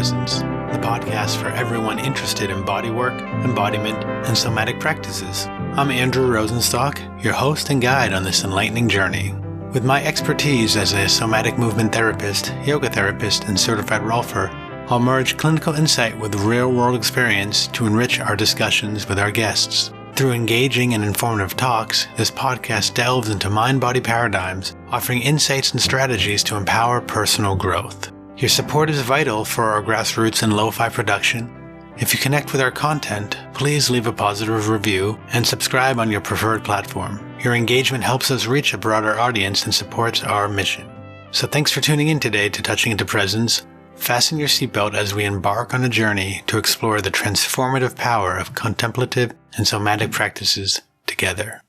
Presence, the podcast for everyone interested in bodywork, embodiment, and somatic practices. I'm Andrew Rosenstock, your host and guide on this enlightening journey. With my expertise as a somatic movement therapist, yoga therapist, and certified Rolfer, I'll merge clinical insight with real-world experience to enrich our discussions with our guests. Through engaging and informative talks, this podcast delves into mind-body paradigms, offering insights and strategies to empower personal growth. Your support is vital for our grassroots and lo-fi production. If you connect with our content, please leave a positive review and subscribe on your preferred platform. Your engagement helps us reach a broader audience and supports our mission. So thanks for tuning in today to Touching into Presence. Fasten your seatbelt as we embark on a journey to explore the transformative power of contemplative and somatic practices together.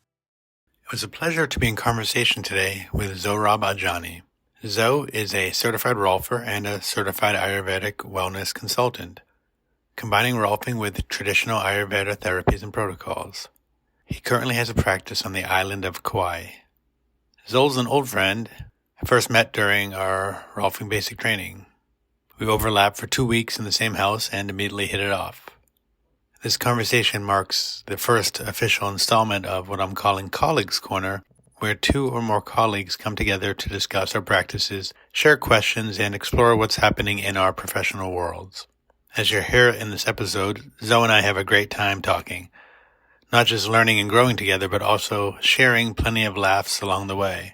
It was a pleasure to be in conversation today with Zohrab Ajani. Zo is a certified Rolfer and a certified Ayurvedic wellness consultant, combining Rolfing with traditional Ayurveda therapies and protocols. He currently has a practice on the island of Kauai. Zol's an old friend. I first met during our Rolfing basic training. We overlapped for 2 weeks in the same house and immediately hit it off. This conversation marks the first official installment of what I'm calling Colleagues Corner, where two or more colleagues come together to discuss our practices, share questions, and explore what's happening in our professional worlds. As you'll hear in this episode, Zoe and I have a great time talking, not just learning and growing together, but also sharing plenty of laughs along the way.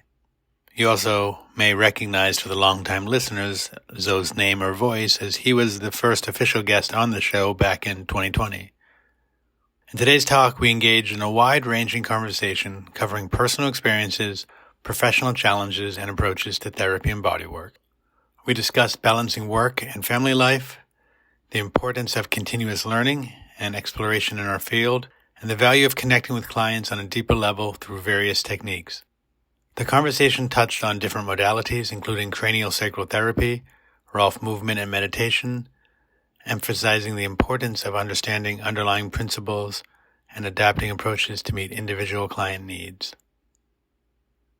You also may recognize for the longtime listeners Zoe's name or voice, as he was the first official guest on the show back in 2020. In today's talk, we engage in a wide-ranging conversation covering personal experiences, professional challenges, and approaches to therapy and bodywork. We discuss balancing work and family life, the importance of continuous learning and exploration in our field, and the value of connecting with clients on a deeper level through various techniques. The conversation touched on different modalities, including craniosacral therapy, Rolf movement and meditation, emphasizing the importance of understanding underlying principles and adapting approaches to meet individual client needs.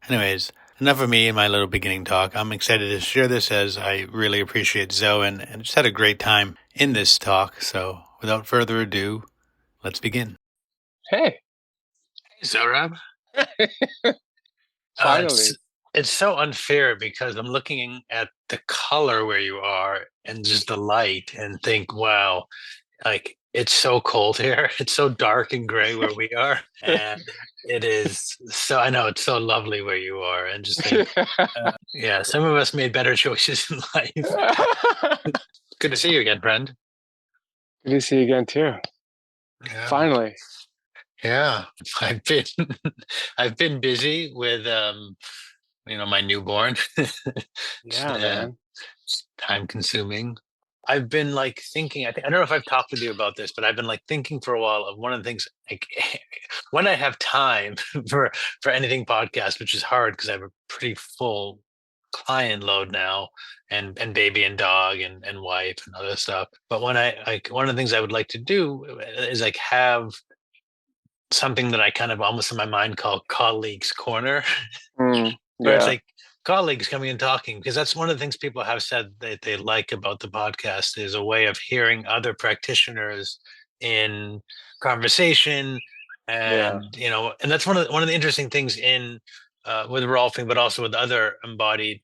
Anyways, enough of me and my little beginning talk. I'm excited to share this as I really appreciate Zoe and just had a great time in this talk. So without further ado, let's begin. Hey, Zohrab. finally. It's so unfair because I'm looking at the color where you are and just the light and think, wow, like it's so cold here. It's so dark and gray where we are. And it is so, I know it's so lovely where you are. And just think, yeah, some of us made better choices in life. Good to see you again, friend. Good to see you again too. Yeah. Finally. Yeah, I've been busy with my newborn. Yeah, man. It's time consuming. I've been thinking, I don't know if I've talked with you about this, but I've been thinking for a while of one of the things when I have time for anything podcast, which is hard because I have a pretty full client load now and baby and dog and wife and other stuff. But when I one of the things I would like to do is have something that I kind of almost in my mind call Colleagues Corner, where it's colleagues coming and talking, because that's one of the things people have said that they like about the podcast is a way of hearing other practitioners in conversation. And, and that's one of the interesting things in with Rolfing, but also with other embodied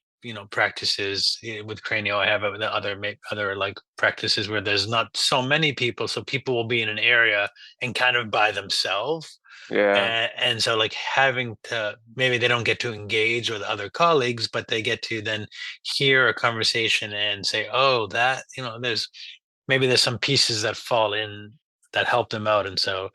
practices. With Cranio, I have it with other practices where there's not so many people, so people will be in an area and kind of by themselves. And so having to, maybe they don't get to engage with other colleagues, but they get to then hear a conversation and say, oh, that there's some pieces that fall in that help them out. And so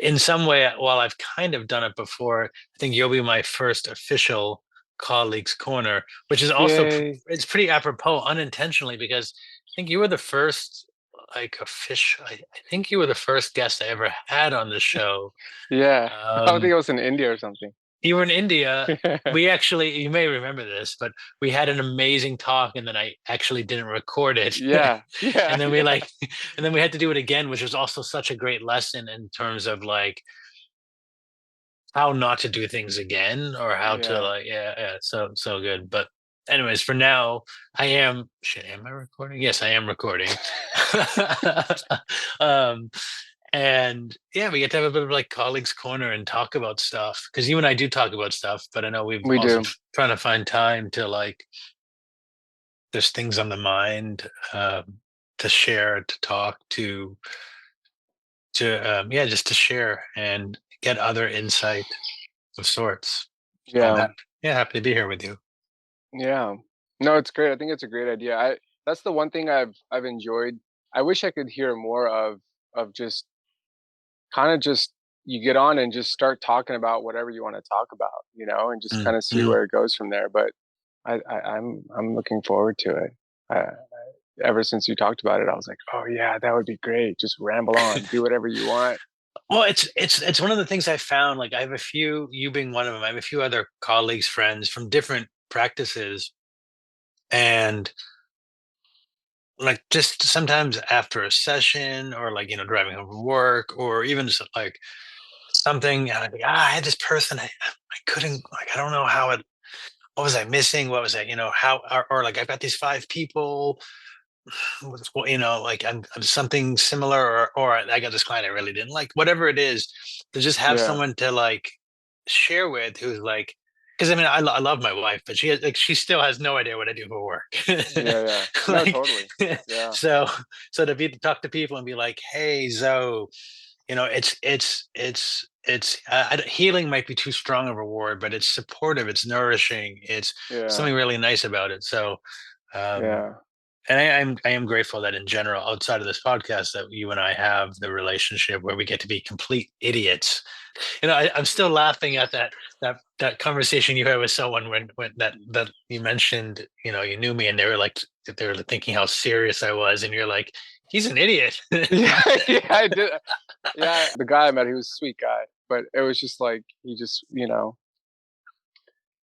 in some way, while I've kind of done it before, I think you'll be my first official Colleagues Corner, which is also it's pretty apropos unintentionally, because I think you were the first I think you were the first guest I ever had on the show. I think I was in India or something. You were in India. We actually, you may remember this, but we had an amazing talk, and then I actually didn't record it. And then and then we had to do it again, which was also such a great lesson in terms of how not to do things again, or how to so good. But anyways, for now, I am. Shit, am I recording? Yes, I am recording. um, and yeah, we get to have a bit of like colleagues corner and talk about stuff because you and I do talk about stuff, but I know we've We also do. trying to find time to like there's things on the mind to share, to talk, to just to share and get other insight of sorts. So I'm Yeah. happy, yeah, happy to be here with you. Yeah. No, it's great. I think it's a great idea. That's the one thing I've enjoyed. I wish I could hear more of just kind of just you get on and just start talking about whatever you want to talk about, and just kind of see Mm-hmm. where it goes from there. But I'm looking forward to it. Uh, ever since you talked about it, I was like, oh yeah, that would be great. Just ramble on, do whatever you want. Well, it's one of the things I found. Like I have a few, you being one of them. I have a few other colleagues, friends from different practices, and like just sometimes after a session, or like driving home from work, or even just like something. And I'd be, I had this person. I couldn't like I don't know how it. What was I missing? What was I? How or like I've got these five people. Well, like I'm something similar, or I got this client I really didn't like, whatever it is, to just have Yeah, someone to like share with who's like, because I mean, I love my wife, but she still has no idea what I do for work. yeah, yeah. No, Like, totally. Yeah, so, so to talk to people and be like, hey, Zoe, healing might be too strong of a word, but it's supportive, it's nourishing, it's yeah, something really nice about it. So, um, yeah. and I am grateful that in general, outside of this podcast, that you and I have the relationship where we get to be complete idiots. I'm still laughing at that conversation you had with someone when that you mentioned, you knew me and they were thinking how serious I was, and you're like, he's an idiot. Yeah, yeah, I did. Yeah, the guy I met, he was a sweet guy, but it was just like he just,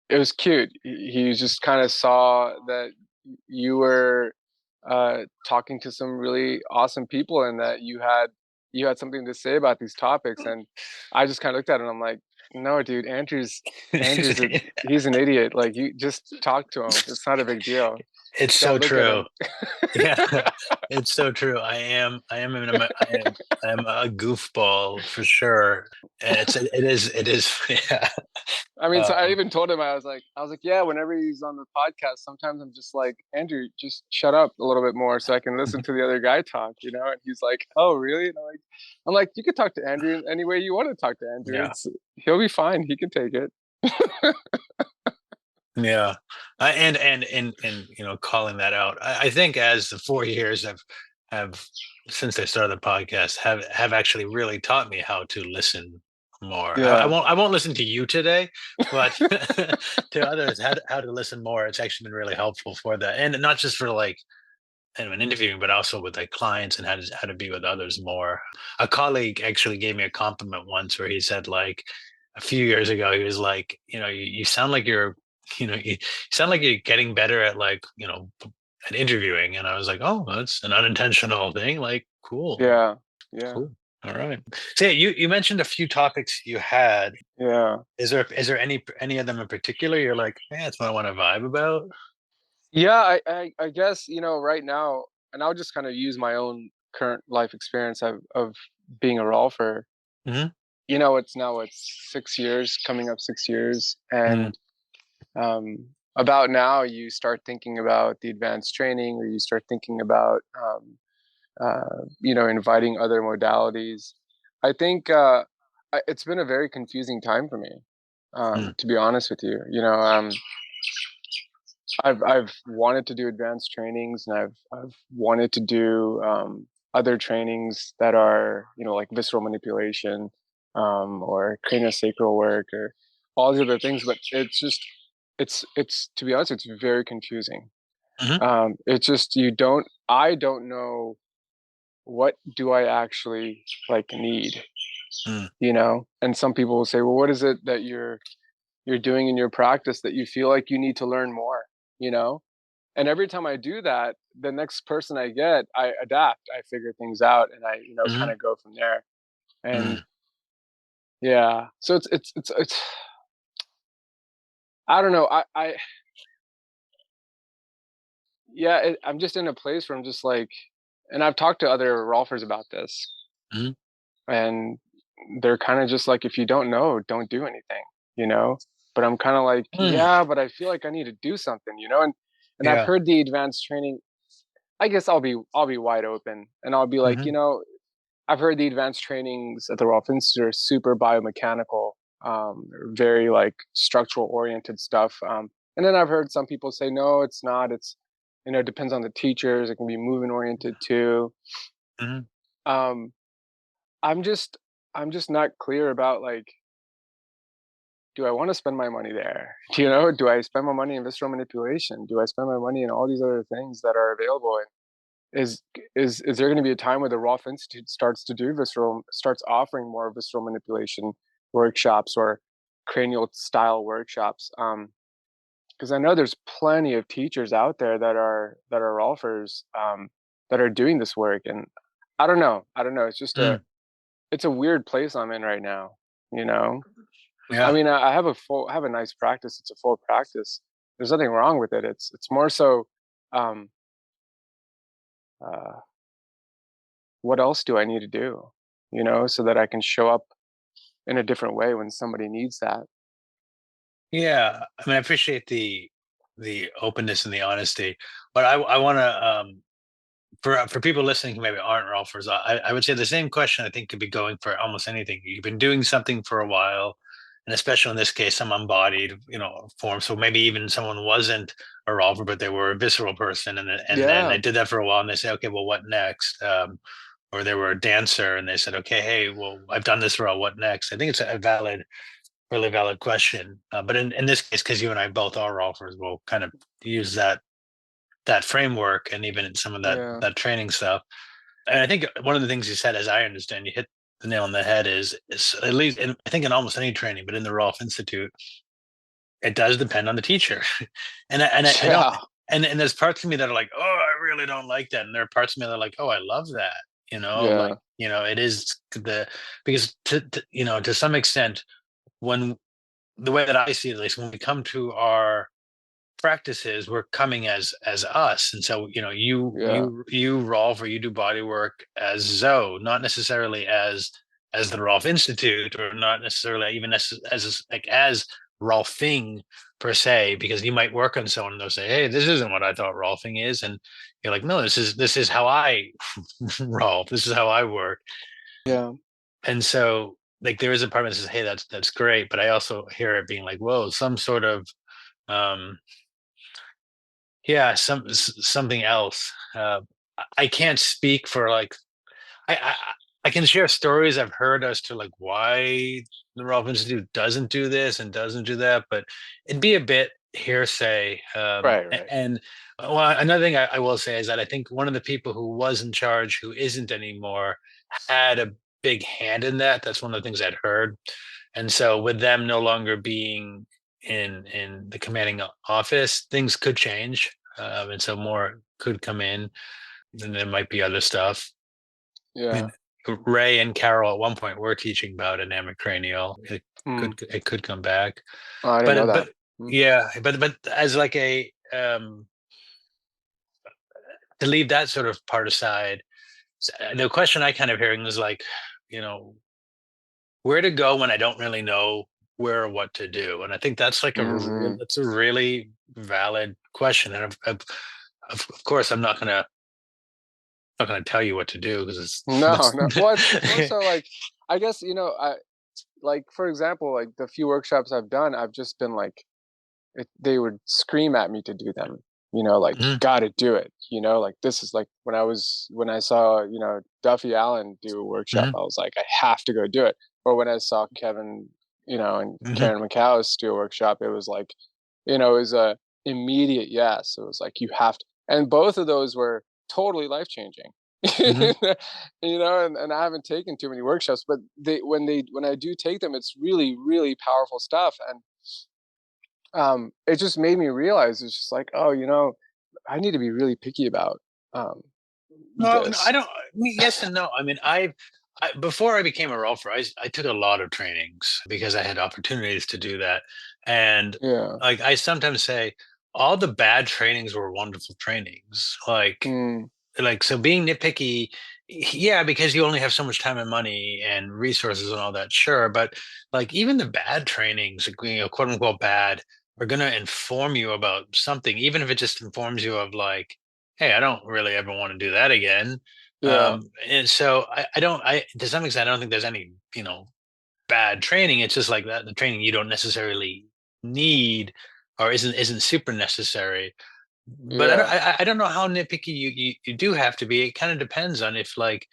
it was cute. He just kind of saw that you were talking to some really awesome people, and that you had something to say about these topics. And I just kind of looked at it, and I'm like, no, dude, he's an idiot. Like, you just talk to him. It's not a big deal. It's so Don't look at true. him. Yeah, it's so true. I am a goofball for sure. And it is. Yeah. I mean, so I Um, even told him, I was like, yeah. Whenever he's on the podcast, sometimes I'm just like, Andrew, just shut up a little bit more so I can listen to the other guy talk. And he's like, oh, really? And I'm like, you can talk to Andrew any way you want to talk to Andrew. yeah, He'll be fine. He can take it. yeah. And calling that out. I think as the 4 years have since I started the podcast have actually really taught me how to listen more. I Yeah, won't listen to you today, but to others how to listen more. It's actually been really helpful for that, and not just for like and interviewing, but also with like clients and how to be with others more. A colleague actually gave me a compliment once where he said like a few years ago, he was like, you sound like you sound like you're getting better at like, at interviewing. And I was like, oh, that's an unintentional thing. Like, cool, yeah, yeah, cool. All right. So yeah, you mentioned a few topics you had. yeah, Is there any of them in particular you're like, yeah, that's what I want to vibe about? yeah. I guess right now, and I'll just kind of use my own current life experience of being a Rolfer. Hmm. It's 6 years, coming up 6 years, and about now you start thinking about the advanced training, or you start thinking about inviting other modalities. I think it's been a very confusing time for me, Mm-hmm. to be honest with you. I've wanted to do advanced trainings, and I've wanted to do other trainings that are like visceral manipulation, or craniosacral work, or all these other things. But it's to be honest, it's very confusing. It's just I don't know what do I actually like need, And some people will say, well, what is it that you're doing in your practice that you feel like you need to learn more, you know? And every time I do that, the next person I get, I adapt, I figure things out, and I, kind Hmm. of go from there. And Mm. yeah, so it's I don't know. yeah, I'm just in a place where I'm just like, and I've talked to other Rolfers about this, Mhm. and they're kind of just like, if you don't know, don't do anything, you know? But I'm kind of like, Mm, yeah, but I feel like I need to do something, you know? And I've yeah. heard the advanced training. I guess I'll be wide open, and I'll be like, Hmm. I've heard the advanced trainings at the Rolf Institute are super biomechanical, very like structural oriented stuff. And then I've heard some people say, no, it's not. It depends on the teachers. It can be movement oriented too. Hmm. Um, I'm just, I'm just not clear about like, do I want to spend my money there? Do I spend my money in visceral manipulation? Do I spend my money in all these other things that are available? Is is there going to be a time where the Rolf Institute starts offering more visceral manipulation workshops or cranial style workshops? Because I know there's plenty of teachers out there that are Rolfers, that are doing this work, and I don't know. It's just Mm, it's a weird place I'm in right now. You know, I yeah. mean, I have a nice practice. It's a full practice. There's nothing wrong with it. It's more so. Um, uh, what else do I need to do? So that I can show up in a different way when somebody needs that. Yeah. I mean, I appreciate the openness and the honesty, but I want to for people listening who maybe aren't rolfers, I would say the same question I think could be going for almost anything. You've been doing something for a while, and especially in this case, some embodied, form. So maybe even someone wasn't a rolfer, but they were a visceral person, and then Yeah, they did that for a while, and they say, okay, well, what next? Or they were a dancer, and they said, okay, hey, well, I've done this for a while, what next? I think it's a really valid question. But in this case, because you and I both are rolfers, we'll kind of use that framework and even in some of that yeah, that training stuff. And I think one of the things you said, as I understand, you hit the nail on the head, is at least I think in almost any training, but in the Rolf Institute, it does depend on the teacher. I don't, yeah, and there's parts of me that are like, oh, I really don't like that, and there are parts of me that are like, oh, I love that. yeah, It is the because to some extent, when the way that I see it, at least when we come to our practices, we're coming as us, and so yeah, you Rolf, or you do body work as Zoe, not necessarily as the Rolf Institute, or not necessarily even as like as Rolfing per se, because you might work on someone and they'll say, hey, this isn't what I thought Rolfing is, and you're like, no, this is how I Rolf, this is how I work. yeah, And so like there is a part that says, hey, that's great, but I also hear it being like, whoa, some sort of um yeah, something else. I can't speak for like I, I I can share stories I've heard as to like why the Rolf Institute doesn't do this and doesn't do that, but it'd be a bit hearsay. right, right, And well, another thing I will say is that I think one of the people who was in charge, who isn't anymore, had a big hand in that. That's one of the things I'd heard. And so with them no longer being in the commanding office, things could change. And so more could come in, and there might be other stuff. I yeah. mean, Ray and Carol at one point were teaching about dynamic cranial. It Mm. could come back, Oh, I didn't know but that. Mm. yeah, but as like a to leave that sort of part aside, the question I kind of hearing is like, you know, where to go when I don't really know where or what to do, and I think that's like Hmm. that's a really valid question, and of course I'm not gonna tell you what to do because it's No, that's no. Well, it's more so like, I guess, I like, for example, like the few workshops I've done, I've just been like, they would scream at me to do them. Like, you Mhm, got to do it. Like, this is like when I saw Duffy Allen do a workshop, mhm, I was like, I have to go do it. Or when I saw Kevin, and mhm, Karen McCallus do a workshop, it was like, it was a immediate yes. It was like, you have to. And both of those were totally life changing. mhm. And I haven't taken too many workshops, but when I do take them, it's really, really powerful stuff. And it just made me realize, it's just like, oh, I need to be really picky about um No, no, I this. don't. I mean, yes and no. I mean, before I became a rolfer, I took a lot of trainings because I had opportunities to do that, and Yeah. like I sometimes say, all the bad trainings were wonderful trainings. Mm, So being nitpicky, yeah, because you only have so much time and money and resources and all that, sure. But like even the bad trainings, quote unquote bad, are gonna inform you about something, even if it just informs you of like, hey, I don't really ever want to do that again. yeah, And so I don't, to some extent, I don't think there's any, bad training. It's just like that the training you don't necessarily need or isn't super necessary. But yeah, I don't know how nitpicky you do have to be. It kind of depends on if like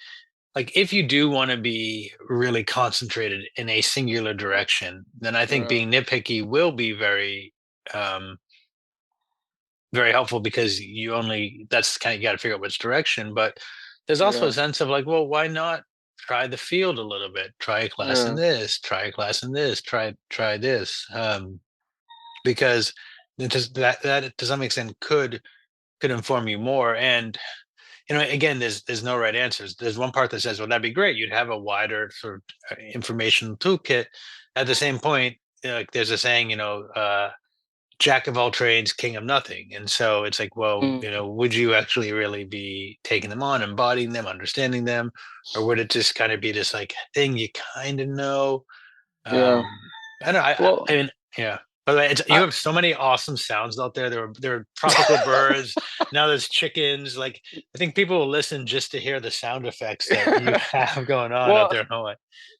if you do want to be really concentrated in a singular direction, then I think yeah, being nitpicky will be um very helpful because you only that's kind of you got to figure out which direction. But there's also yeah, a sense of like, well, why not try the field a little bit? Try a class in yeah, this, try a class in this, try this. Because that to some extent could inform you more. And again, there's no right answers. There's one part that says, well, that'd be great. You'd have a wider sort of information toolkit. At the same point, like there's a saying, jack of all trades, king of nothing. And so it's like, well, mm, would you actually really be taking them on, embodying them, understanding them, or would it just kind of be this like thing you kind of know? yeah. Um, I don't know. I Well, mean, yeah. But you I, have so many awesome sounds out there. There are tropical birds. Now there's chickens. Like I think people will listen just to hear the sound effects that you have going on out well, there in Hawaii.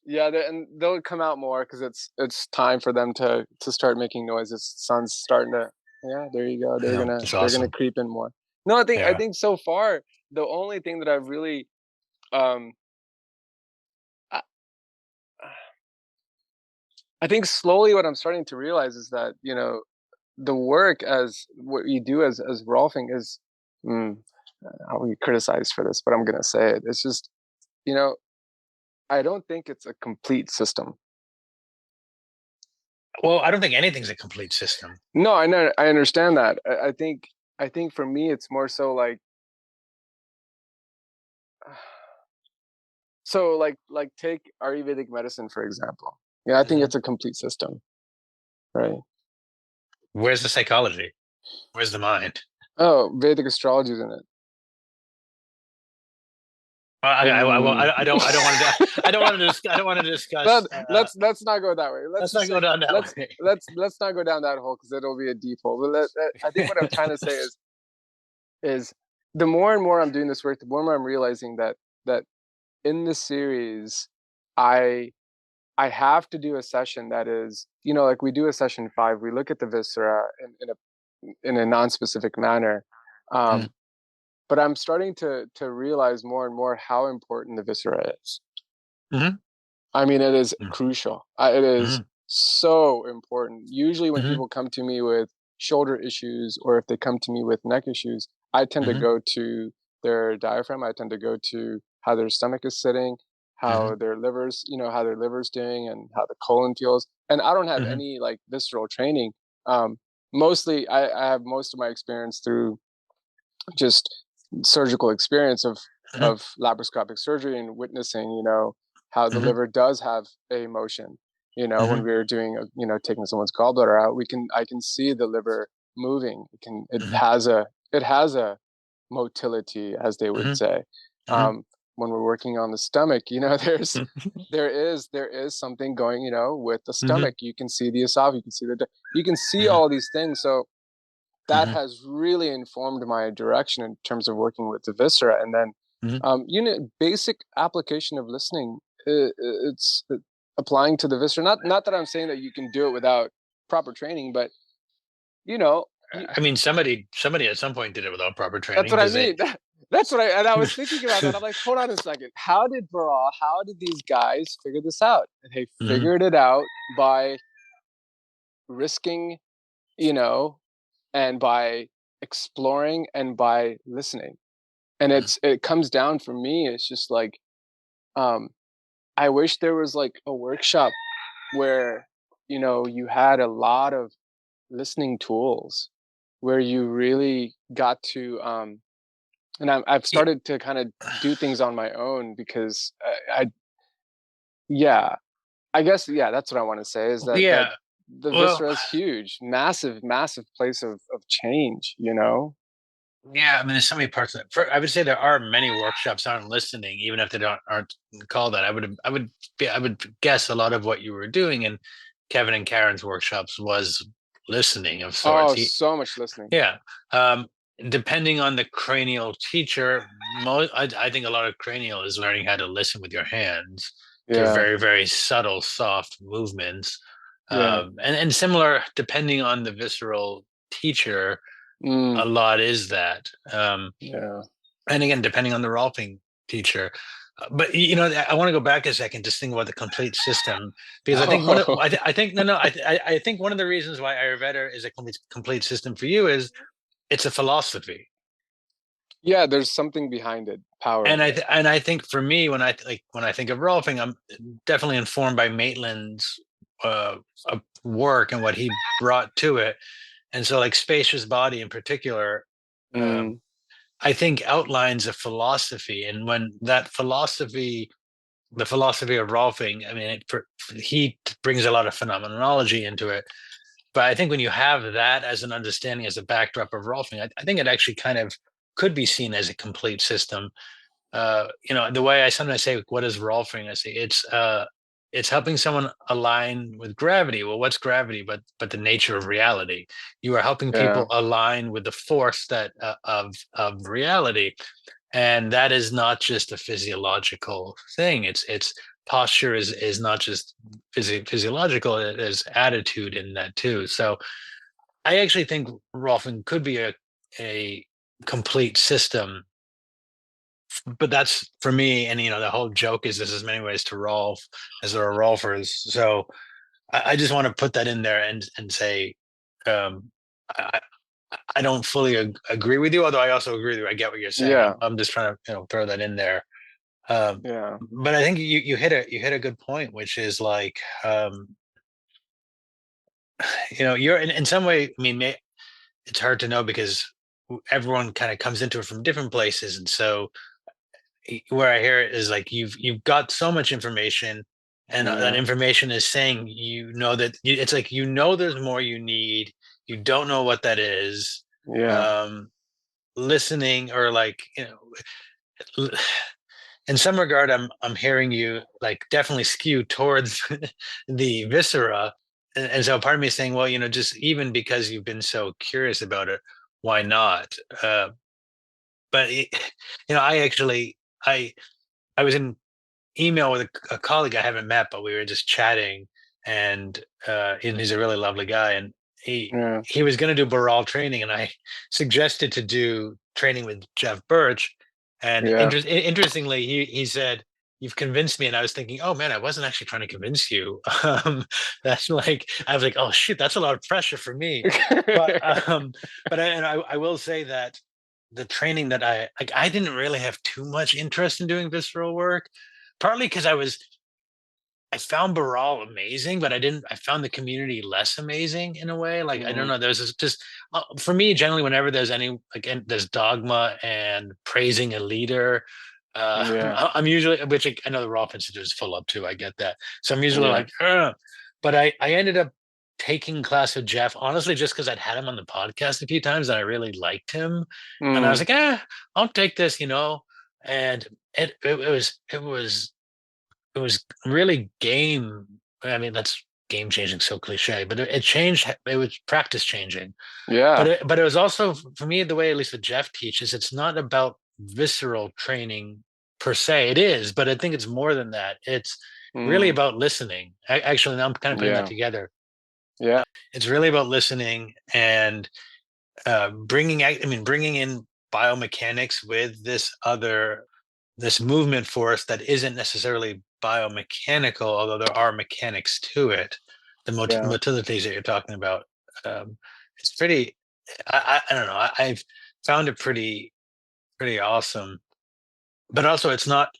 yeah, and they'll come out more because it's time for them to start making noises. Sun's starting to, yeah, there you go. They're Yeah, gonna it's they're gonna awesome. creep in more. No, I Yeah. think so far the only thing that I've really um I, I think slowly what I'm starting to realize is that the work as what you do as Rolfing is, mm, I'll be criticized for this, but I'm gonna say it. It's just you know I don't think it's a complete system. Well, I don't think anything's a complete system. No, I know, I understand that. I think for me it's more so like so like take Ayurvedic medicine for example. Yeah, I think Mhm. it's a complete system, right? Where's the psychology? Where's the mind? Oh, Vedic astrology is in it. Well, Mm. I don't want to. I don't want to discuss. Let's not go that way. Let's Let's just not go say down that let's way. let's not go down that hole because it'll be a deep hole. But I think what I'm trying to say is the more and more I'm doing this work, the more and more I'm realizing that in the series, I I have to do a session that is, like we do a session 5, we look at the viscera in a non-specific manner. Mhm, Um, but I'm starting to realize more and more how important the viscera is. mhm, I mean, it is mhm, crucial. It is mhm, so important. Usually, when mhm, people come to me with shoulder issues or if they come to me with neck issues, I tend to mhm, go to their diaphragm. I tend to go to how their stomach is sitting, how mhm, their livers, how their liver's doing, and how the colon feels. And I don't have mhm, any like visceral training. Um, Mostly, I have most of my experience through just surgical experience mhm, of laparoscopic surgery and witnessing how the mhm, liver does have a motion. When mhm, we were doing taking someone's gallbladder out, I can see the liver moving. mhm, It has a motility, as they would mhm, say. mhm, When we're working on the stomach, mhm, there is something going with the mhm, stomach. You can see the esophagus, you can see mhm, all these things. So that mhm, has really informed my direction in terms of working with the viscera. And then, mhm. basic application of listening. It's applying to the viscera. Not that I'm saying that you can do it without proper training, but you know, you, I mean, somebody at some point did it without proper that's training what I because they. mean. That's what and I was thinking about that. I'm like, hold on a second. How did these guys figure this out? And they Mhm, figured it out by risking, you know, and by exploring and by listening. And mhm. it comes down for me, it's just like, um, I wish there was like a workshop where, you had a lot of listening tools where you really got to, and I've Yeah, started to kind of do things on my own because yeah, I guess, yeah, that's what I want to say is that yeah. the Well, viscera is huge, massive place of change, you know? yeah, I mean, there's so many parts of it. I would say there are many workshops on listening, even if they aren't called that. I would guess a lot of what you were doing in Kevin and Karen's workshops was listening of sorts. Oh, so much listening. Yeah. Um, Depending on the cranial teacher, I think a lot of cranial is learning how to listen with your hands to Yeah, very, very subtle, soft movements. yeah, And similar, depending on the visceral teacher, a mm, lot is that. yeah. And again, depending on the Rolfing teacher. But you know, I want to go back a second, just think about the complete system, because I think I think no, no, I think one of the reasons why Ayurveda is a complete system for you is it's a philosophy. Yeah, there's something behind it, And power. I think for me, when I think of Rolfing, I'm definitely informed by Maitland's uh, work and what he brought to it. And so, like spacious body in particular, Mm, I think outlines a philosophy. And when that philosophy, the philosophy of Rolfing, I mean, he brings a lot of phenomenology into it. But I think when you have that as an understanding, as a backdrop of Rolfing, I think it actually kind of could be seen as a complete system. You know, the way I sometimes say, "What is Rolfing?" I say it's helping someone align with gravity. Well, what's gravity? But the nature of reality. You are helping yeah, people align with the force that of reality, and that is not just a physiological thing. It's posture is not just physiological. It is attitude in that too. So I actually think Rolfing could be a complete system, but that's for me. And you know, the whole joke is there's as many ways to Rolf as there are Rolfers. So I just want to put that in there and say um, I, I don't fully agree with you, although I also agree with you. I get what you're saying. yeah, I'm just trying to throw that in there. Um, yeah. but I think you hit a good point, which is like you're in some way. I mean, it's hard to know because everyone kind of comes into it from different places, and so where I hear it is like you've got so much information, and that Yeah, information is saying that it's like there's more you need. You don't know what that is. yeah, Um, Listening or like in some regard, I'm hearing you like definitely skew towards the viscera, and so part of me is saying, well, just even because you've been so curious about it, why not? But I actually I was in email with a colleague I haven't met, but we were just chatting, and he's a really lovely guy, and yeah, he was going to do Baral training, and I suggested to do training with Jeff Birch, and yeah. interestingly, he said, "You've convinced me," and I was thinking, "Oh man, I wasn't actually trying to convince you." That's like I was like, "Oh shit, that's a lot of pressure for me," but I will say that the training that I didn't really have too much interest in doing visceral work, partly because I found Baral amazing, but I found the community less amazing in a way. Like I don't Mm, know, there's just for me generally whenever there's any like there's dogma and praising a leader. yeah, I'm usually, which I know the Raw Institute is full up too. I get that, so I'm usually yeah. like, ugh. But I ended up taking class with Jeff honestly just because I'd had him on the podcast a few times and I really liked him, and I was Mm, like, I'll take this. And it was really game. I mean, that's game changing, so cliche, but it changed. It was practice changing. But yeah. it was also for me the way, at least what Jeff teaches, it's not about visceral training per se. It is, but I think it's more than that. It's really Mm, about listening. Actually, now I'm kind of putting that yeah, together. yeah, It's really about listening and bringing in biomechanics with this movement force that isn't necessarily biomechanical, although there are mechanics to it. The yeah. motilities that you're talking about, it's pretty. I don't know. I've found it pretty awesome, but also it's not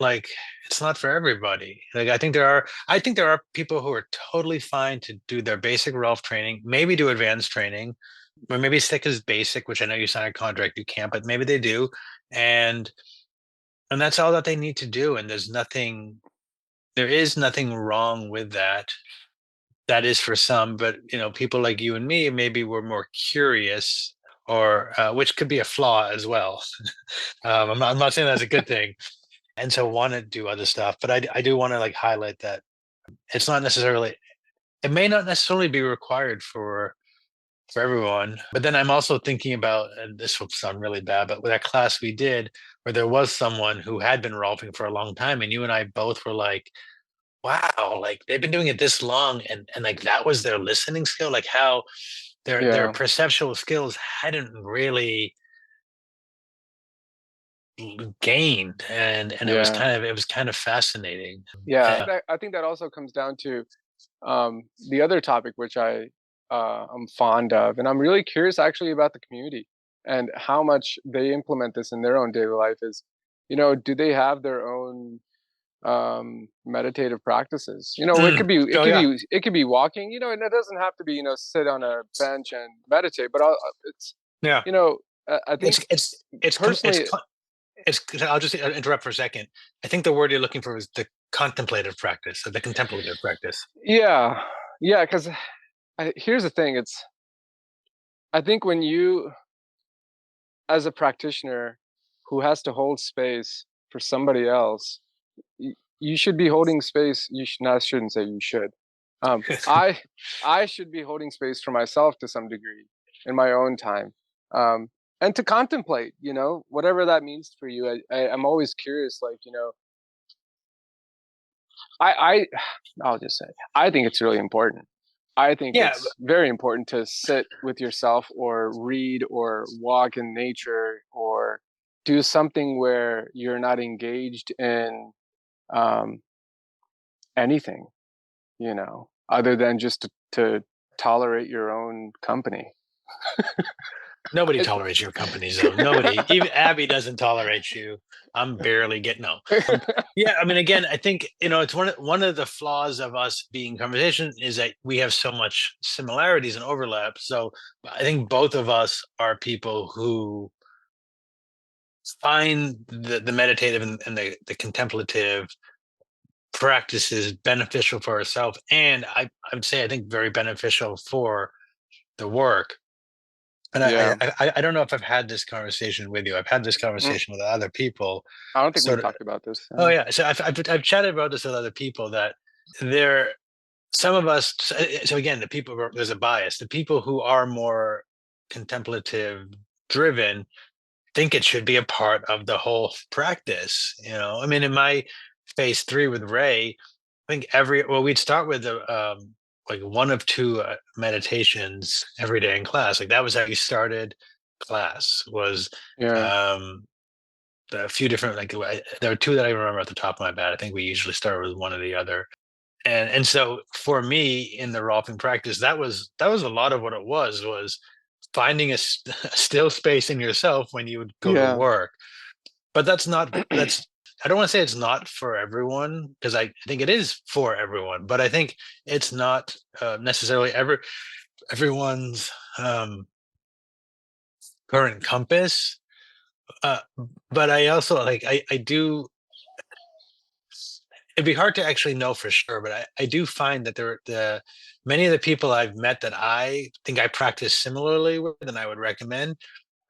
for everybody. Like I think there are people who are totally fine to do their basic Rolf training, maybe do advanced training, or maybe stick as basic, which I know you sign a contract you can't, but maybe they do, and and that's all that they need to do. And there is nothing wrong with that. that is for some, but people like you and me, maybe we're more curious, or which could be a flaw as well. I'm not saying that's a good thing, and so want to do other stuff, but I do want to like highlight that it's not necessarily, it may not necessarily be required for everyone. But then I'm also thinking about, and this will sound really bad, but with that class we did where there was someone who had been rolfing for a long time, and you and I both were like, wow, like they've been doing it this long, and like that was their listening skill, like how their Yeah, perceptual skills hadn't really gained, and yeah, it was kind of fascinating. yeah. And I think that also comes down to the other topic, which I'm fond of, and I'm really curious actually about the community and how much they implement this in their own daily life. Is, do they have their own meditative practices? It could be oh yeah, it could be walking, and it doesn't have to be, sit on a bench and meditate, but it's, yeah, you know I think it's personally, I'll just interrupt for a second. I think the word you're looking for is the contemplative practice, or the contemplative practice. yeah, yeah, because here's the thing. I think when you, as a practitioner who has to hold space for somebody else, you should be holding space. You should not, shouldn't say you should. Um, I I should be holding space for myself to some degree in my own time, and to contemplate. Whatever that means for you. I'm always curious. Like, I I'll just say I think it's really important. I think Yeah, it's very important to sit with yourself or read or walk in nature or do something where you're not engaged in um, anything, other than just to tolerate your own company. nobody tolerates your company zone. Nobody, even Abby doesn't tolerate you. I'm barely getting no. Yeah, I mean, again, I think it's one of the flaws of us being conversation is that we have so much similarities and overlap. So I think both of us are people who find the meditative and the contemplative practices beneficial for ourselves, and I would say I think very beneficial for the work. And Yeah. I don't know if I've had this conversation with you. I've had this Mm, conversation with other people. I don't think we've Sort of. talked about this. Oh yeah. So I've chatted about this with other people that there some of us. So again, there's a bias. The people who are more contemplative driven think it should be a part of the whole practice. I mean, in my phase 3 with Ray, I think we'd start with like one of two meditations every day in class. Like that was how we started class. Was Yeah. um, a few different, like there were two that I remember at the top of my head. I think we usually start with one or the other. And so for me in the Rolfing practice, that was a lot of what it was finding a still space in yourself when you would go to Yeah. work. But that's I don't want to say it's not for everyone, because I think it is for everyone, but I think it's not necessarily everyone's current compass. Uh, but I also like I do. It'd be hard to actually know for sure, but I do find that the many of the people I've met that I think I practice similarly with and I would recommend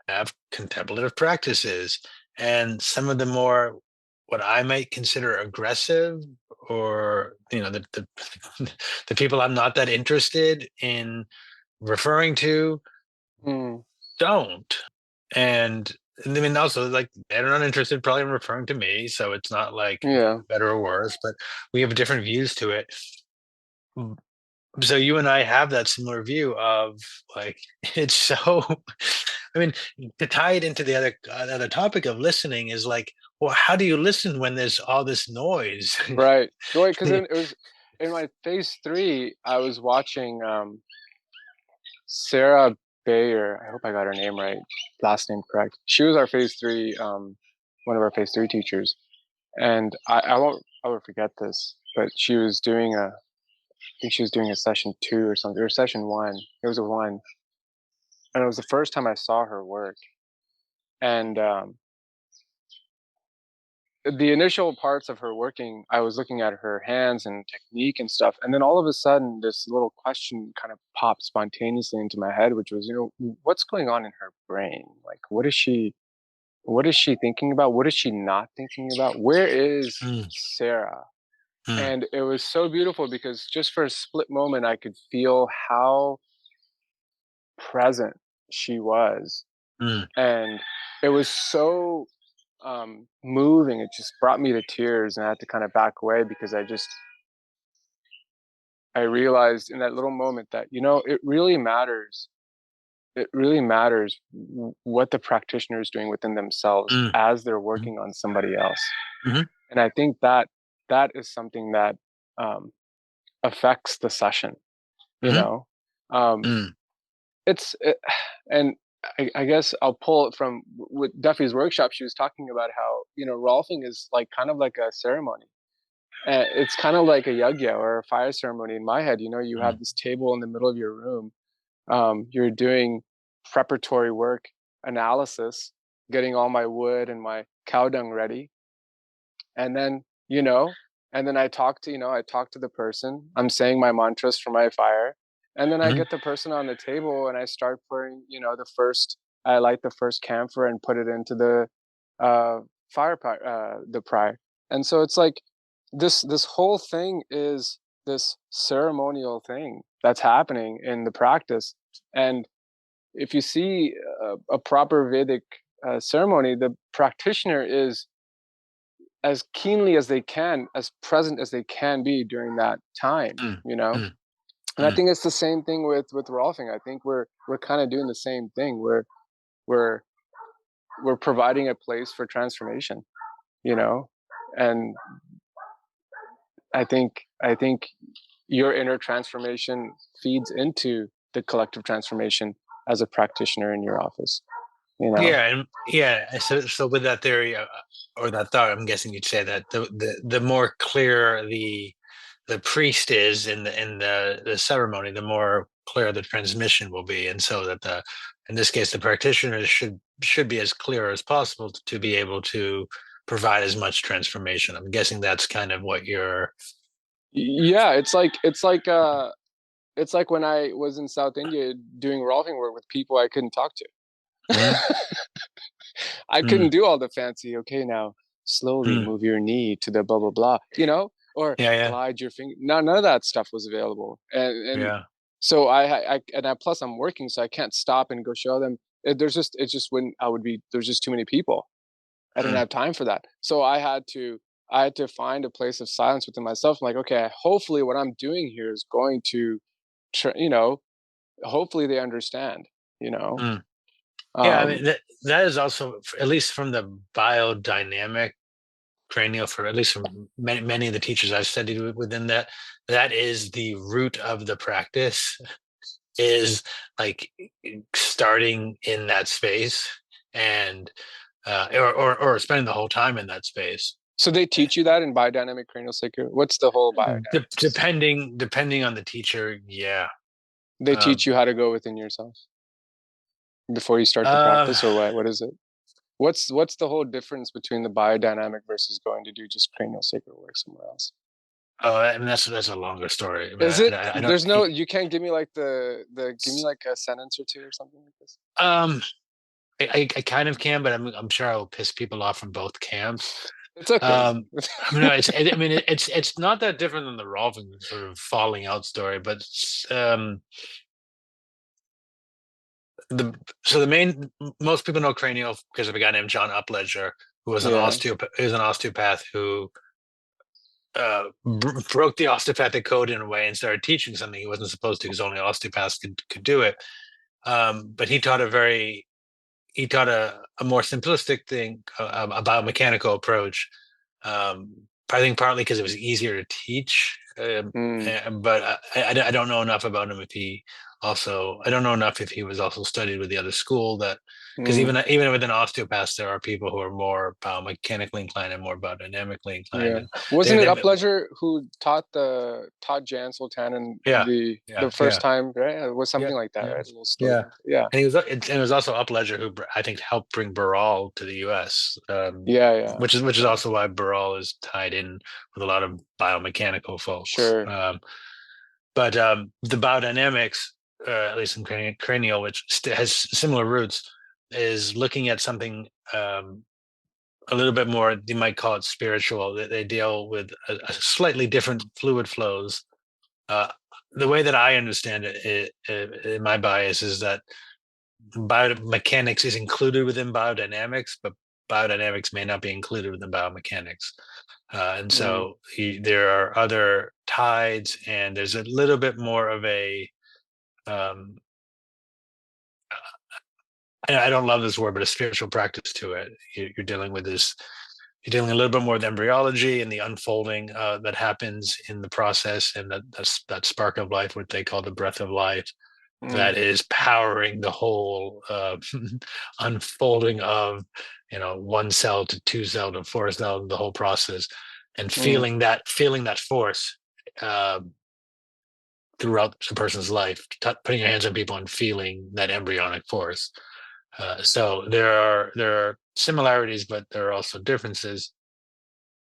have contemplative practices, and some of the more what I might consider aggressive, or the the people I'm not that interested in referring to, Mm, don't. And I mean, also, like, they're not interested probably in referring to me, so it's not like yeah. better or worse, but we have different views to it. So you and I have that similar view of, like, it's so. I mean, to tie it into the other topic of listening is like, well, how do you listen when there's all this noise? Right. Joy, because it was in my phase 3. I was watching Sarah Bayer. I hope I got her name right, last name correct. She was our phase 3, one of our phase 3 teachers, and I won't forget this. But she was doing I think she was doing a session 2 or something, or session 1. It was a 1, and it was the first time I saw her work. And the initial parts of her working, I was looking at her hands and technique and stuff, and then all of a sudden, this little question kind of popped spontaneously into my head, which was, what's going on in her brain? Like, what is she thinking about? What is she not thinking about? Where is mm, Sarah? mm, And it was so beautiful because just for a split moment, I could feel how present she was. mm, And it was so moving. It just brought me to tears, and I had to kind of back away because I realized in that little moment that, it really matters. It really matters what the practitioner is doing within themselves mm, as they're mm, working on somebody else. mhm, And I think that that is something that um, affects the session. You mhm, know, um, mm, it's it, and I guess I'll pull it from with Duffy's workshop. She was talking about how Rolfing is like kind of like a ceremony. It's kind of like a yagya or a fire ceremony in my head. You have mm, this table in the middle of your room. You're doing preparatory work, analysis, getting all my wood and my cow dung ready, and then you know and then I talk to the person. I'm saying my mantras for my fire, and then I mhm, get the person on the table and I start putting the first. I light the first camphor and put it into the uh the pyre. And so it's like this whole thing is this ceremonial thing that's happening in the practice. And if you see a proper Vedic ceremony, the practitioner is as keenly as they can, as present as they can be during that time, mm, mm, And I mm. think it's the same thing with Rolfing. I think we're kind of doing the same thing. We're we're providing a place for transformation, you know, and I think your inner transformation feeds into the collective transformation as a practitioner in your office, you know. Yeah, and yeah. So with that theory or that thought, I'm guessing you'd say that the more clear the priest is in the ceremony, the more clear the transmission will be, and so that the in this case the practitioner should be as clear as possible to be able to provide as much transformation. I'm guessing that's kind of what you're. Yeah, it's like when I was in South India doing Rolfing work with people I couldn't talk to. Mm, I couldn't mm, do all the fancy, okay, now slowly mm. move your knee to the blah, blah, blah, or Yeah, yeah, glide your finger. None of that stuff was available. And yeah. so plus I'm working, so I can't stop and go show them. It just wouldn't, there's just too many people. I didn't Mm, have time for that. So I had to find a place of silence within myself. I'm like, okay, hopefully what I'm doing here is going to, hopefully they understand, you know? mm. Yeah, I mean Um, that is also, at least from the biodynamic cranial, for at least from many of the teachers I've studied within that, that is the root of the practice, is like starting in that space and or spending the whole time in that space. So they teach you that in biodynamic craniosacral. What's the whole biodynamics? Depending on the teacher, yeah. They teach Um, you how to go within yourself before you start the uh, practice, or what? What is it? What's the whole difference between the biodynamic versus going to do just craniosacral work somewhere else? oh, I mean that's a longer story, but Is it? I don't. You can't give me like give me like a sentence or two or something like this. Um, I kind of can, but I'm sure I will piss people off from both camps. It's okay. Um, I mean, no, I mean, it's not that different than the Rolfing sort of falling out story, but the so the main most people know cranial because of a guy named John Upledger, who was Yeah. an osteopath who broke the osteopathic code in a way and started teaching something he wasn't supposed to because only osteopaths could do it. But he taught a more simplistic thing, a biomechanical approach. I think partly because it was easier to teach, Mm. but I don't know enough about him if he also, I don't know enough if he was also studied with the other school that, because Mm, even within osteopaths, there are people who are more biomechanically inclined and more biodynamically inclined, yeah. and Wasn't it they Upledger who taught Jan Sultanen yeah, the yeah, first yeah, time, right? It was yeah, something like that, yeah, right? A little story. yeah. Yeah. And it was also Upledger who I think helped bring Baral to the U.S., Yeah, yeah. which is Yeah. also why Baral is tied in with a lot of biomechanical folks. Sure. But the biodynamics, at least in cranial, which has similar roots, is looking at something a little bit more. You might call it spiritual. They deal with a slightly different fluid flows. Uh, the way that I understand in my bias is that biomechanics is included within biodynamics, but biodynamics may not be included within biomechanics. And Mm, so there are other tides, and there's a little bit more of a um, I don't love this word, but a spiritual practice to it. You're dealing with this. You're dealing a little bit more with embryology and the unfolding that happens in the process, and that spark of life, what they call the breath of life, mm, that is powering the whole unfolding of, one cell to two cell to four cell, the whole process, and mm, feeling that force uh, throughout a person's life, putting your hands on people and feeling that embryonic force. So there are similarities, but there are also differences.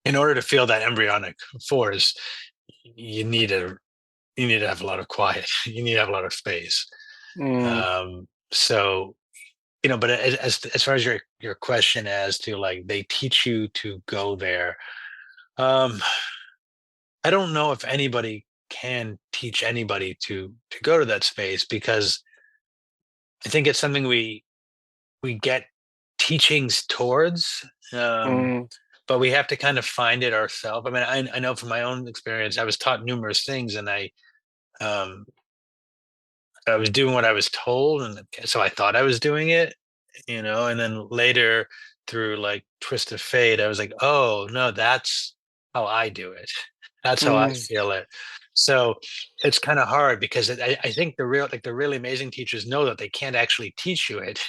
In order to feel that embryonic force, you need a you need to have a lot of quiet. You need to have a lot of space. mm, So but as far as your question as to like they teach you to go there, um, I don't know if anybody can teach anybody to go to that space, because I think it's something we get teachings towards, mm, but we have to kind of find it ourselves. I mean, I know from my own experience, I was taught numerous things, and um, I was doing what I was told, and so I thought I was doing it, and then later through like twist of fate, I was like, oh no, that's how I do it. That's how I mm, feel it. So it's kind of hard because I think the really amazing teachers know that they can't actually teach you it,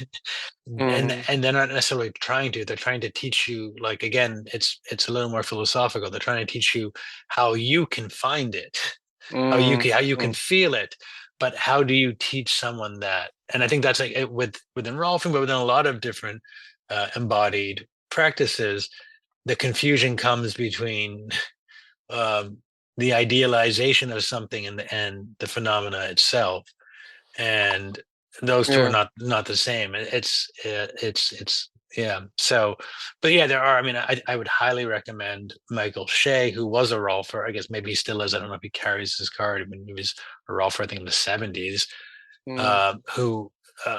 mm, and they're not necessarily trying to. They're trying to teach you, like, again, it's a little more philosophical. They're trying to teach you how you can find it, mm, how you can mm, feel it, but how do you teach someone that? And I think that's like within Rolfing, but within a lot of different embodied practices, the confusion comes between um, the idealization of something and the phenomena itself, and those two are yeah. not the same. It's yeah. So, but yeah, there are. I mean, I would highly recommend Michael Shea, who was a Rolfer. I guess maybe he still is. I don't know if he carries his card. I mean, he was a Rolfer, I think, in the '70s, Mm, who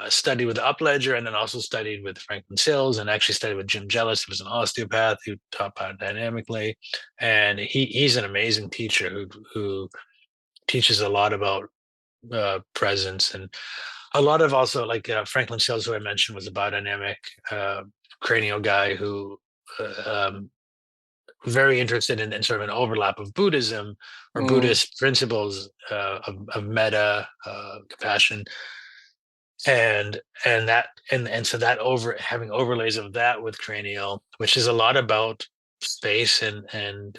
studied with Upledger and then also studied with Franklin Sills, and actually studied with Jim Jellis, who was an osteopath who taught biodynamically. And he's an amazing teacher who teaches a lot about presence, and a lot of also like Franklin Sills, who I mentioned, was a biodynamic uh, cranial guy who very interested in sort of an overlap of Buddhism or mm, Buddhist principles of metta, compassion, and so that over having overlays of that with cranial, which is a lot about space and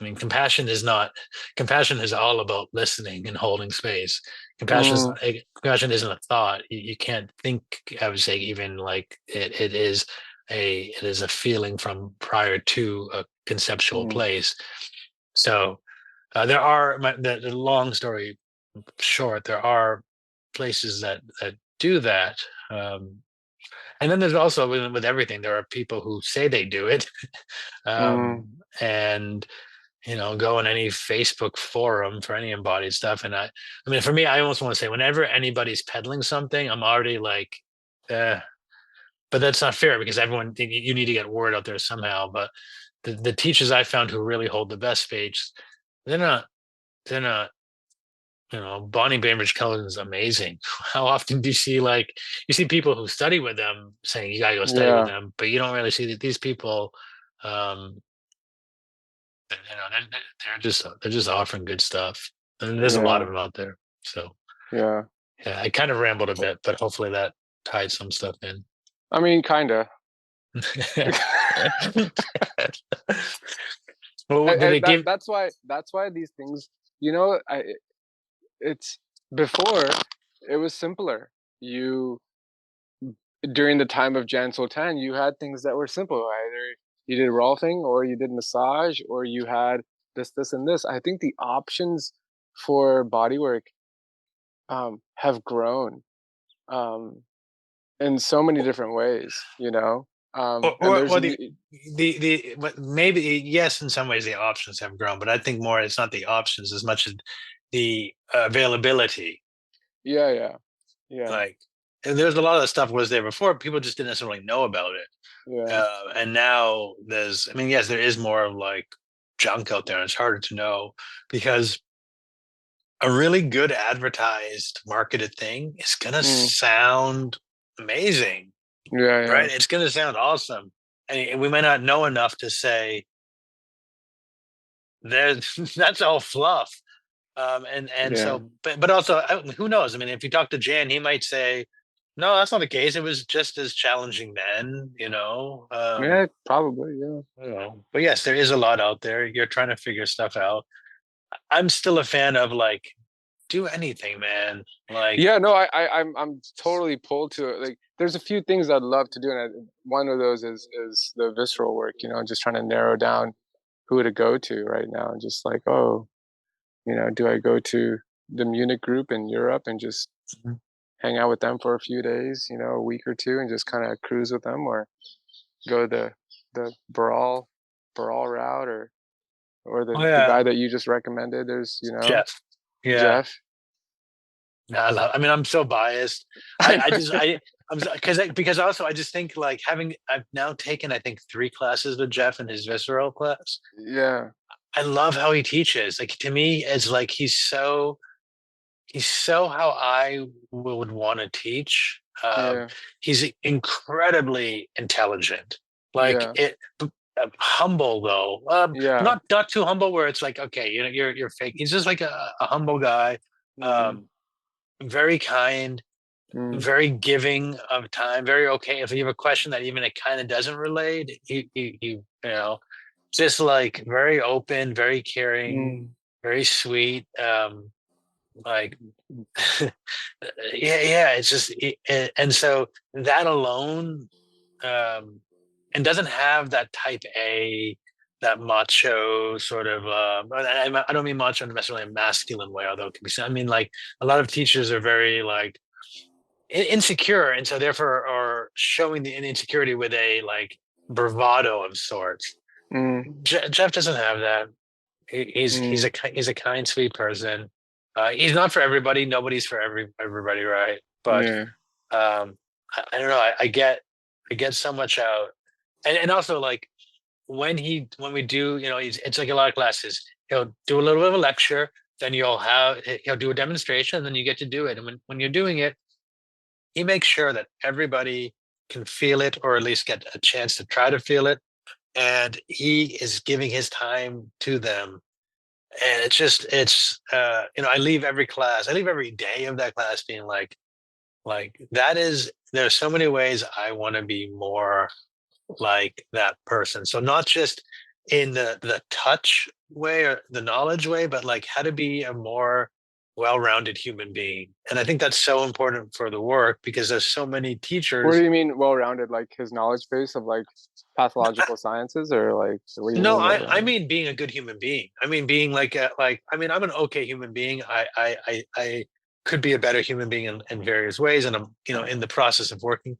I mean, compassion is all about listening and holding space. mm, Compassion isn't a thought. You can't think. I would say even like it is a feeling from prior to a conceptual mm, place. So there are the long story short. There are places that do that. Um, and then there's also with everything, there are people who say they do it, mm, and go in any Facebook forum for any embodied stuff. And I mean, for me, I almost want to say whenever anybody's peddling something, I'm already like, eh, but that's not fair because everyone, you need to get word out there somehow. But the teachers I found who really hold the best space, they're not, they're not, Bonnie Bainbridge Cullen is amazing. How often do you see you see people who study with them saying you gotta go study with yeah. them, but you don't really see that these people, um, they're just offering good stuff, and there's a lot Yeah. of them out there. So Yeah. Yeah, I kind of rambled a bit, but hopefully that tied some stuff in. I mean, kind of. Well, did And it give? that's why these things, you know, it's before it was simpler. You During the time of Jan Sultan, you had things that were simple. Either you did Rolfing, or you did massage, or you had this, and this. I think the options for bodywork have grown um, in so many different ways, you know. And there's Or the but maybe yes, in some ways the options have grown, but I think more it's not the options as much as the availability. yeah, yeah, yeah, Like, and there's a lot of stuff was there before, people just didn't necessarily know about it. yeah. And now I mean, yes, there is more of like junk out there, and it's harder to know because a really good advertised marketed thing is gonna Mm, sound amazing, yeah, yeah, right? It's gonna sound awesome. And we might not know enough to say there that's all fluff. And yeah. so but also who knows? I mean, if you talk to Jan, he might say, no, that's not the case. It was just as challenging then, you know. Yeah, probably, yeah. But yes, there is a lot out there. You're trying to figure stuff out. I'm still a fan of like do anything, man. Like, Yeah, no, I'm totally pulled to it. Like, there's a few things I'd love to do, and one of those is the visceral work. You know, just trying to narrow down who to go to right now, and just like, oh, you know, do I go to the Munich group in Europe and just hang out with them for a few days, you know, a week or two, and just kind of cruise with them, or go the Baral route, or oh the yeah, guy that you just recommended. There's, you know, Jeff. Yeah. Jeff. No, I mean, I'm so biased. I I know. just I'm because also I just think like I've now taken I think 3 classes with Jeff in his visceral class. Yeah, I love how he teaches. Like to me, it's like he's so how I would want to teach. yeah, He's incredibly intelligent. Like yeah, it humble though. yeah. Not too humble where it's like okay, you know, you're fake. He's just like a humble guy. Mm, Um, very kind, mm, very giving of time, very okay. If you have a question that even it kind of doesn't relate, you know, just like very open, very caring, mm, very sweet. Like yeah, it's just and so that alone and doesn't have that type A, that macho sort of I don't mean macho in necessarily a masculine way, although it can be I mean like a lot of teachers are very like insecure and so therefore are showing the insecurity with a like bravado of sorts. mm, Jeff doesn't have that. mm, He's a kind, sweet person. He's not for everybody. Nobody's for everybody, right? But yeah. I don't know. I get so much out, and also like when we do, you know, it's like a lot of classes. He'll do a little bit of a lecture, then he'll do a demonstration, and then you get to do it. And when you're doing it, he makes sure that everybody can feel it, or at least get a chance to try to feel it. And he is giving his time to them and you know, I leave every day of that class being like that is there's so many ways I want to be more like that person, so not just in the touch way or the knowledge way, but like how to be a more well-rounded human being. And I think that's so important for the work because there's so many What do teachers. you mean well-rounded? Like his knowledge base of like pathological sciences, or like what do you No, mean I well-rounded? mean being a good human being. I mean being like I mean I'm an okay human being. I could be a better human being in various ways, and I'm you know in the process of working.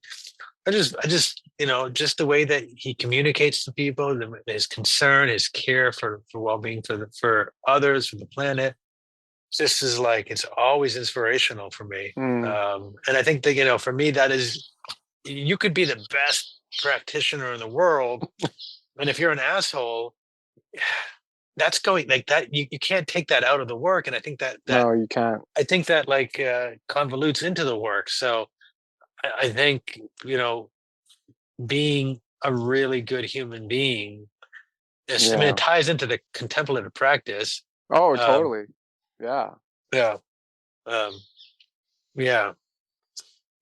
I just you know just the way that he communicates to people, his concern, his care for well being for others, for the planet. This is like it's always inspirational for me. Mm, And I think that you know for me that is you could be the best practitioner in the world, and if you're an asshole that's going like that you can't take that out of the work and no, you can't. I think that like convolutes into the work so I think you know being a really good human being I mean it Yeah. ties into the contemplative practice Oh, um totally. Yeah. yeah um Yeah.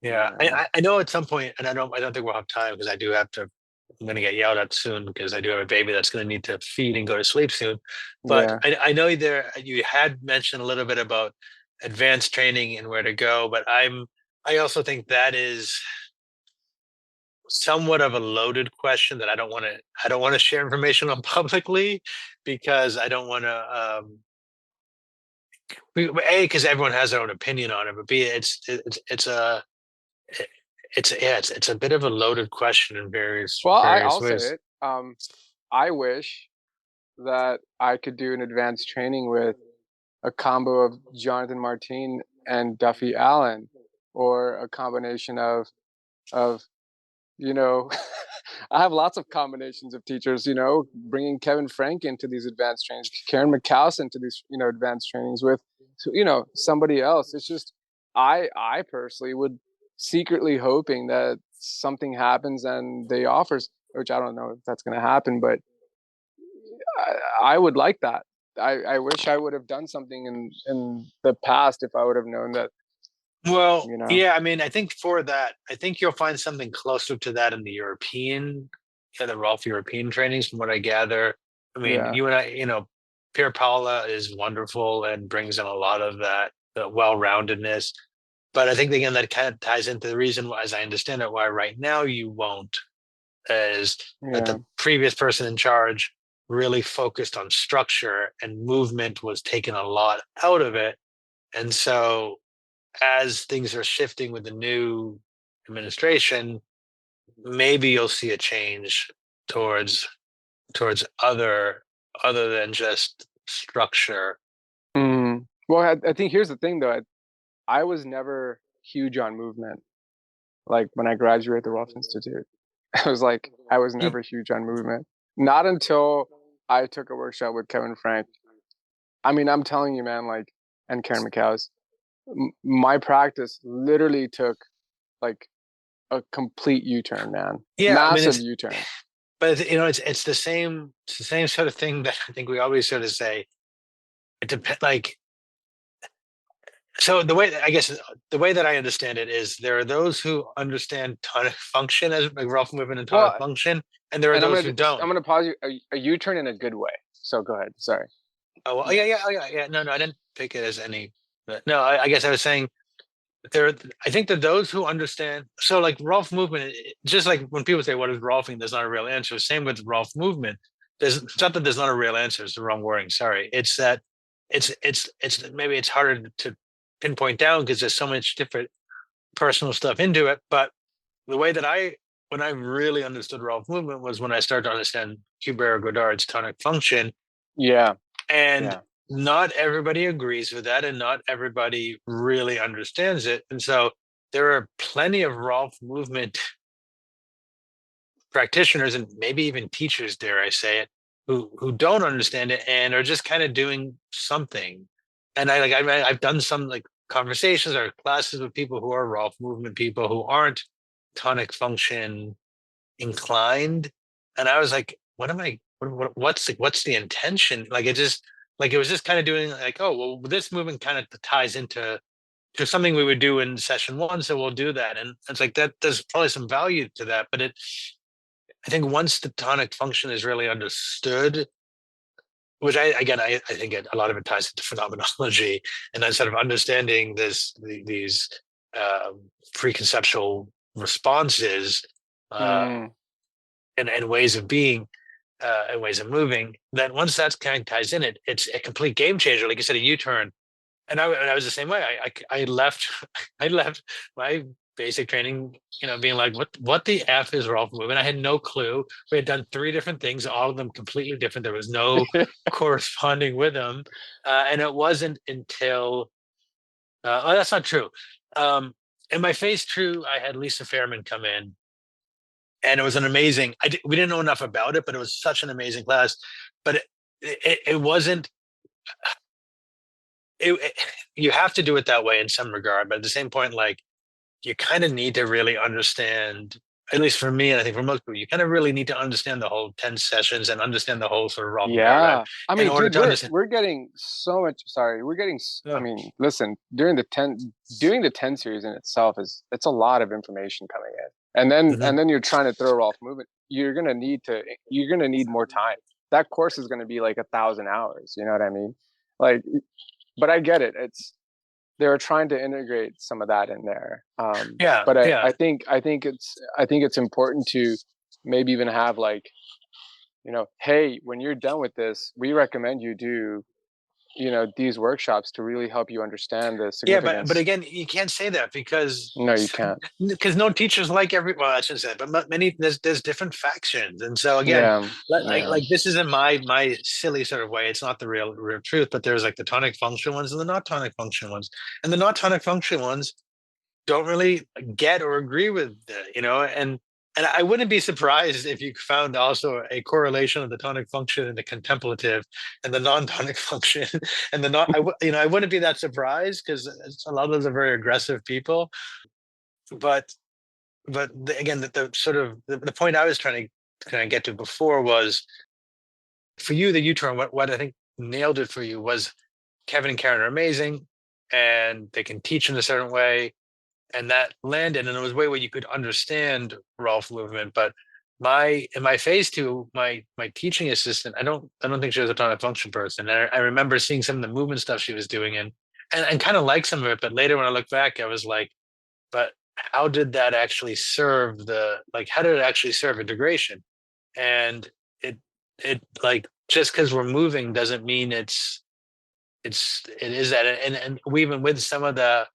Yeah. Yeah, I know at some point, and I don't think we'll have time because I do have to, I'm going to get yelled at soon because I do have a baby that's going to need to feed and go to sleep soon. But yeah. I know you had mentioned a little bit about advanced training and where to go, but I also think that is somewhat of a loaded question that I don't want to share information on publicly because I don't want to, A, because everyone has their own opinion on it, but B, it- it's a bit of a loaded question in various Well, various I'll say ways. it. I wish that I could do an advanced training with a combo of Jonathan Martin and Duffy Allen, or a combination of you know, I have lots of combinations of teachers. Bringing Kevin Frank into these advanced trainings, Karen McCouse into these advanced trainings with somebody else. It's just I personally would secretly hoping that something happens and they offers, which I don't know if that's going to happen, but I would like that. I wish I would have done something in the past if I would have known that. Well, You know, yeah, I mean, I think for that, I think you'll find something closer to that in the the Rolf European trainings, from what I gather. I mean, yeah. you and I, Pierre Paula is wonderful and brings in a lot of that, the well-roundedness. But I think again that kind of ties into the reason why, as I understand it, why right now you won't, is that Yeah. the previous person in charge really focused on structure and movement was taken a lot out of it. And so as things are shifting with the new administration, maybe you'll see a change towards other than just structure. Well, I think here's the thing, though. I was never huge on movement. Like when I graduated the Rolf Institute, I was Hmm. never huge on movement. Not until I took a workshop with Kevin Frank. I mean, I'm telling you, man, like, and Karen McCows, my practice literally took like a complete U-turn, man. Yeah, I mean Massive it's U-turn. but it's the same sort of thing that I think we always sort of say. It depends. Like, so the way that I understand it is there are those who understand tonic function as like Rolf movement and tonic Well, function, and there are and those who don't. I'm gonna pause you. A U-turn in a good way. So go ahead. Sorry. Oh, well, Yeah. yeah, yeah, oh, yeah, yeah. No, I didn't pick it as any. But no, I guess I was saying there. I think that those who understand, so like Rolf movement, just like when people say what is Rolfing, there's not a real answer. Same with Rolf movement. It's not that there's not a real answer. It's the wrong wording. Sorry. It's that it's maybe it's harder to pinpoint down because there's so much different personal stuff into it. But the way that when I really understood Rolf movement was when I started to understand Hubert Godard's tonic function, Yeah. and Yeah. not everybody agrees with that, and not everybody really understands it. And so there are plenty of Rolf movement practitioners and maybe even teachers, dare I say it, who don't understand it and are just kind of doing something. And I've done some like conversations or classes with people who are Rolf movement people who aren't tonic function inclined, and I was like, what am I? What's the intention? Like it was just kind of doing like, oh well, this movement kind of ties into to something we would do in session one, so we'll do that, and it's like that. There's probably some value to that, but I think once the tonic function is really understood, which I think a lot of it ties into phenomenology, and then sort of understanding these um, preconceptual responses. Uh, Mm. and ways of being and ways of moving, then once that's kind of ties in it, it's a complete game changer. Like you said, a U-turn. And I was the same way. I left I left my basic training, being like, what the F is Rolf movement? I had no clue. We had done three different things, all of them completely different. There was no corresponding with them. And it wasn't until oh, that's not true. In my phase two, I had Lisa Fairman come in, and it was an amazing. We didn't know enough about it, but it was such an amazing class. But it wasn't. It, you have to do it that way in some regard, but at the same point, like you kind of need to really understand. at least for me, and I think for most people, you kind of really need to understand the whole 10 sessions and understand the whole sort of Rolfing paradigm Yeah. I in mean, order dude, to understand. we're getting so much, sorry, I Yeah. mean, listen, during the 10 doing the 10 series in itself it's a lot of information coming in. Mhm. And then you're trying to throw off movement. You're gonna need more time. That course is gonna be like 1,000 hours, you know what I mean? Like, but I get it. They were trying to integrate some of that in there. Yeah. But Yeah. I think it's important to maybe even have like, hey, when you're done with this, we recommend you do, these workshops to really help you understand the Yeah, but significance. again, you can't say that because No, you can't. no teachers like every. Well, I shouldn't say that, but many there's different factions, and so again, Yeah, yeah, like this isn't my silly sort of way. It's not the real truth, but there's like the tonic function ones and the not tonic function ones, and the not tonic function ones don't really get or agree with and I wouldn't be surprised if you found also a correlation of the tonic function and the contemplative and the non-tonic function and the not I wouldn't be that surprised because a lot of those are very aggressive people, but again the sort of the point I was trying to kind of get to before was for you the U-turn what I think nailed it for you was Kevin and Karen are amazing and they can teach in a certain way and that landed and it was a way where you could understand Rolf movement. But in my phase two, my teaching assistant, I don't think she was a tonic function person. And I remember seeing some of the movement stuff she was doing and kind of like some of it. But later when I look back, I was like, but how did that actually serve how did it actually serve integration? And it like just because we're moving doesn't mean it is that and we even with some of the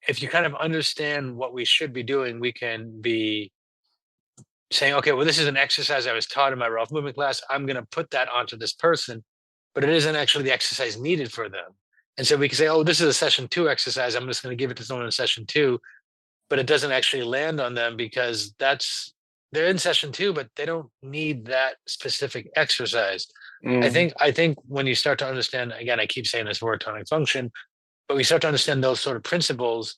if you kind of understand what we should be doing, we can be saying, okay, well, this is an exercise I was taught in my Rolf movement class. I'm going to put that onto this person, but it isn't actually the exercise needed for them. And so we can say, oh, this is a session 2 exercise. I'm just going to give it to someone in session 2, but it doesn't actually land on them because they're in session 2, but they don't need that specific exercise. mm, I think when you start to understand, again, I keep saying this word tonic function, but we start to understand those sort of principles.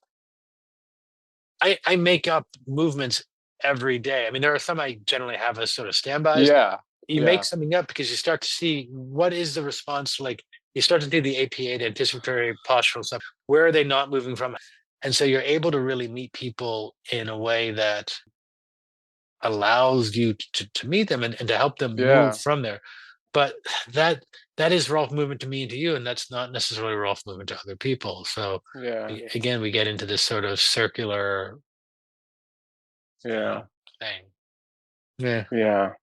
I make up movements every day. I mean, there are some I generally have as sort of standbys. yeah, You make yeah, something up because you start to see what is the response like. You start to do the APA, the anticipatory postural stuff. Where are they not moving from? And so you're able to really meet people in a way that allows you to meet them and to help them move yeah, from there. But that that is Rolf movement to me and to you, and that's not necessarily Rolf movement to other people. So yeah, again, we get into this sort of circular yeah, thing. Yeah. yeah,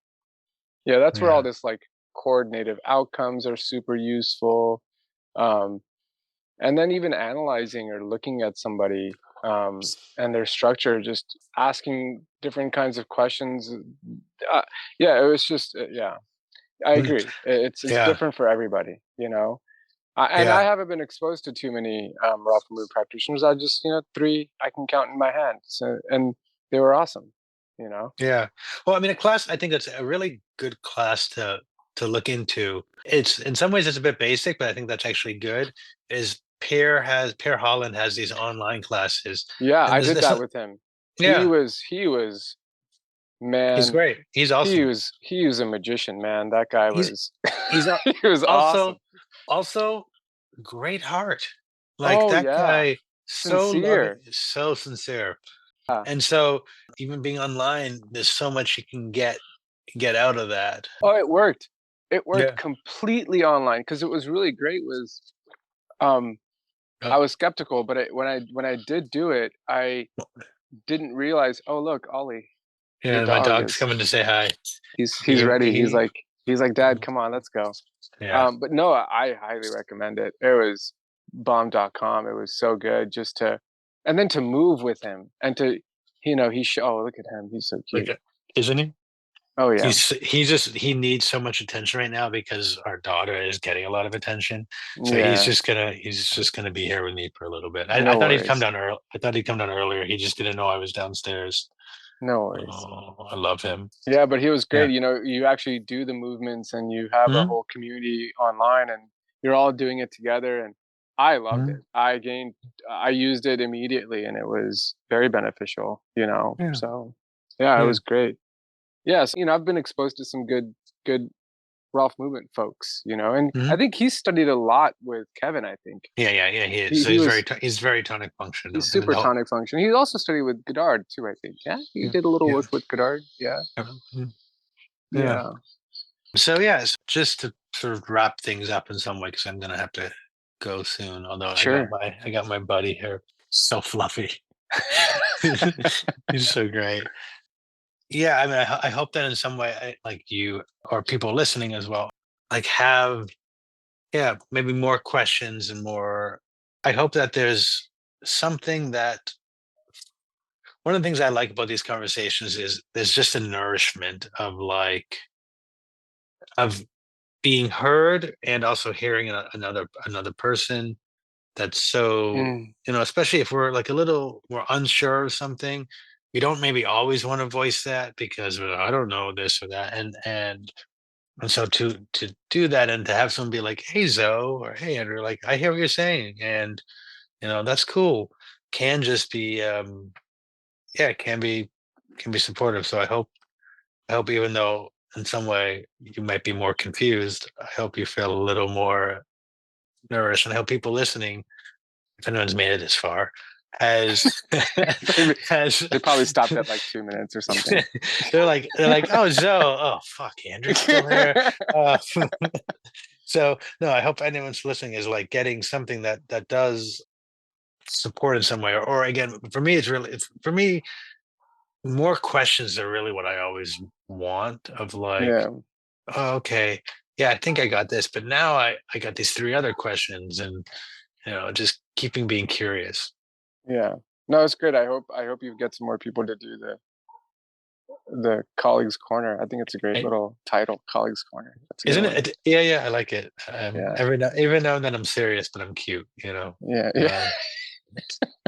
yeah. That's where all Yeah. this like coordinative outcomes are super useful. Um, and then even analyzing or looking at somebody and their structure, just asking different kinds of questions. Uh, yeah, it was just yeah. I Mm. agree. It's Yeah. different for everybody, you know. And I Yeah. haven't been exposed to too many raw food practitioners. I just, 3 I can count in my hand. So, and they were awesome, you know. Yeah. Well, I mean, a class, I think that's a really good class to look into. It's in some ways it's a bit basic, but I think that's actually good. Is Per Holland has these online classes. Yeah, And I there's did this that with him. yeah, He was he's man. great. He's awesome. He was a magician, man. That guy He's was he's he was awesome. also also great heart. Like Oh that yeah, guy, so loving, sincere. so sincere. Yeah. And so even being online, there's so much you can get out of that. Oh, it worked. It worked Yeah. completely online because it was really great. Was um, Uh, I was skeptical, but when I did do it, I didn't realize. Oh look, Ollie, your yeah, my dog dog's is coming to say hi. he's ready. He He's like, Dad, come on, let's go. yeah. But no, I highly recommend it. It was bomb.com. It was so good just to, and then to move with him and to, oh, look at him. He's so Like, cute. isn't he? Oh yeah. He needs so much attention right now because our daughter is getting a lot of attention. So Yeah. he's just gonna be here with me for a little bit. I No thought he'd come worries. down early. I thought he'd come down earlier. He just didn't know I was downstairs. No worries. Oh, I love him. Yeah, but he was Yeah. great. You actually do the movements and you have a Hmm? whole community online and you're all doing it together. I loved Mhm. it. I used it immediately, and it was very beneficial, Yeah. So yeah, it Yeah. was great. Yeah, so, I've been exposed to some good Rolf movement folks, and I Mhm. think he studied a lot with Kevin, I think. Yeah. He is. He So he was he's very tonic function. he's I mean, super tonic function. He also studied with Godard too, I think. Yeah, he yeah, did a little yeah, work with Godard. Yeah. yeah. Yeah. Yeah. So yeah, just to sort of wrap things up in some way, because I'm gonna have to go soon. Although Sure. I got my buddy here, so fluffy. He's so great. Yeah, I mean, I hope that in some way, like you or people listening as well, like have maybe more questions and more. I hope that there's something that one of the things I like about these conversations is there's just a nourishment of of being heard and also hearing another person that's so Mm, especially if we're like a little we're unsure of something, we don't maybe always want to voice that because I don't know this or that, and so to do that and to have someone be like, hey Zoe, or hey Andrew, like I hear what you're saying, and that's cool, can just be it can be supportive. So I hope even though in some way you might be more confused, I hope you feel a little more nourished, and I hope people listening, if anyone's made it this far, has maybe has they probably stopped at like 2 minutes or something. they're like, oh Zoe, oh fuck, Andrew's still here. Uh, so no, I hope anyone's listening is like getting something that does support in some way, or again, for me, it's for me more questions are really what I always want of like, Yeah. oh, okay, yeah, I think I got this, but now I got these three other questions, and just keeping being curious. Yeah. No, it's great. I hope you get some more people to do the colleagues corner. I think it's a great Right? little title, colleagues corner. That's a good Isn't one. it? Yeah, I like it. Yeah. Even now and then I'm serious, but I'm cute. Yeah. Yeah.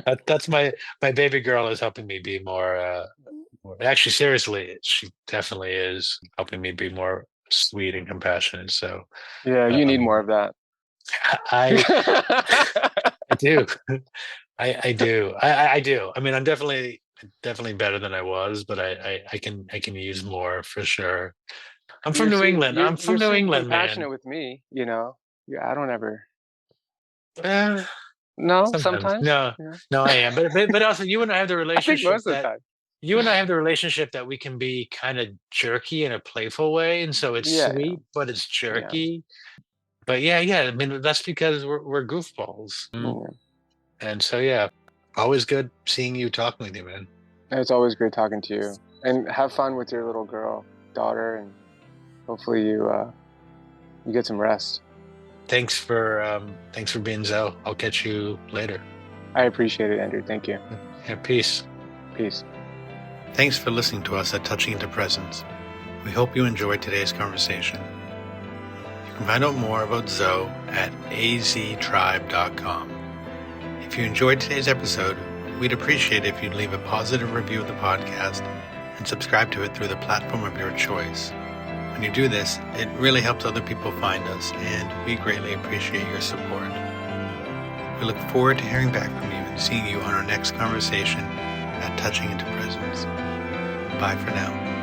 Uh, that's my baby girl is helping me be more. Actually, seriously, she definitely is helping me be more sweet and compassionate. So Yeah. You need more um, of that. I I do. I do. I do. I mean, I'm definitely better than I was, but I can use more for sure. I'm from you're New super England. you're I'm from you're New super England, man. compassionate with me. Yeah. I don't ever. Uh, No. Sometimes. Sometimes. No, Yeah. no, I am. But also you and I have the I think relationship most of the that time. you and I have the relationship that we can be kind of jerky in a playful way. And so it's Yeah. sweet, but it's Yeah. jerky. But yeah. I mean, that's because we're goofballs. Yeah. And so yeah, always good seeing you, talking with you, man. It's always great talking to you. And have fun with your little daughter, and hopefully you get some rest. Thanks for being Zoe. I'll catch you later. I appreciate it, Andrew. Thank you. Yeah, peace. Peace. Thanks for listening to us at Touching Into Presence. We hope you enjoyed today's conversation. You can find out more about Zoe at aztribe.com. If you enjoyed today's episode, we'd appreciate it if you'd leave a positive review of the podcast and subscribe to it through the platform of your choice. When you do this, it really helps other people find us, and we greatly appreciate your support. We look forward to hearing back from you and seeing you on our next conversation at Touching Into Presence. Bye for now.